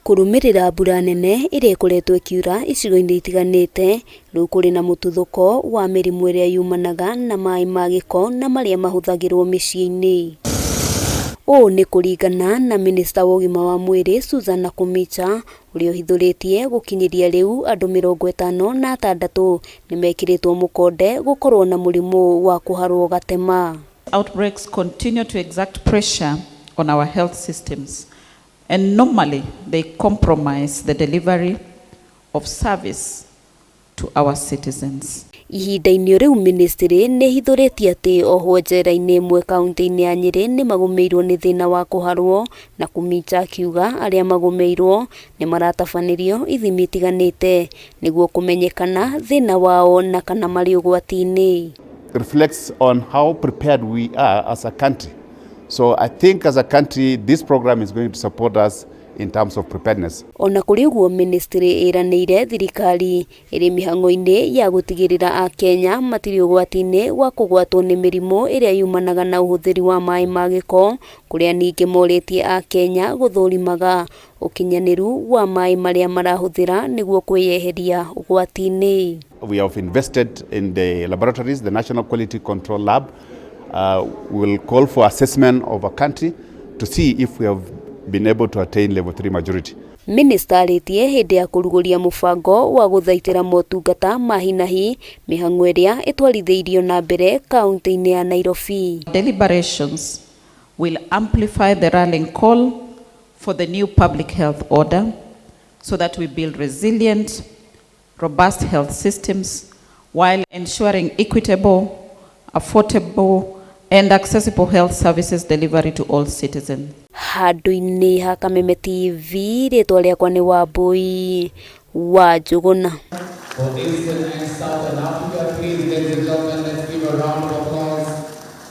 Kurumirira mbura nene iria ikoretwo ikiura icigo-ini itiganite, riu kuri na mututhuko wa mirimu iria yumanaga na maai ma giko na maria mahuthagirwo micii-ini. Ũũ nĩ kũringana na Minista wa ũgima wa mwĩrĩ Susan NAKHUMICHA ũrĩa ũhithũrĩtie gũkinyĩria rĩu andũ 56 nĩmekĩrĩtwo mũkonde gũkorwo na mũrimũ wa kũharwo gatema. Outbreaks continue to exert pressure on our health systems, and normally they compromise the delivery of service to our citizens. Ihinda-inĩ rĩu ministry nĩ hithũrĩtie atĩ oho njera-inĩ ĩmwe kaunti-inĩ ya Nyeri nĩ magumiirwo nĩ thĩna wa kũharwo, na NAKHUMICHA akiuga arĩa magumiirwo nĩ maratabanĩrio ithimi itiganĩte nĩguo kũmenyekana thĩna wao na kana marĩ ũgwati-inĩ. Reflects on how prepared we are as a country. So I think as a country this program is going to support us in terms of preparedness. Ona kuri uguo ministry iranĩire thirikari ĩrĩ mĩhang'o-inĩ ya gũtigĩrĩra akenya matirĩ ũgwati-inĩ wa kũgwatwo nĩ mĩrimũ ĩrĩa yumanaga na ũhũthĩri wa maai ma gĩko, kũrĩa ningĩ morĩtie akenya gũthũrimaga ũkinyanĩru wa maai marĩa marahũthĩra nĩguo kwĩyeheria ũgwati-inĩ. We have invested in the laboratories, the National Quality Control Lab. We will call for assessment of a country to see if we have been able to attain level 3 majority. Minista arĩtie hĩndĩ ya kũrugũria mũbango wa gũthaitĩra motungata ma hi na hi mĩhang'o ĩrĩa ĩtwarithĩirio na mbere kaunti-inĩ ya Nairobi. Deliberations will amplify the rallying call for the new public health order so that we build resilient, robust health systems while ensuring equitable, affordable and accessible health services delivery to all citizens. Handũ-inĩ ha Kameme TV, rĩtwa rĩakwa nĩ Wambui wa Njũgũna. For Eastern and Southern Africa, please, ladies and gentlemen, let's give a round of applause.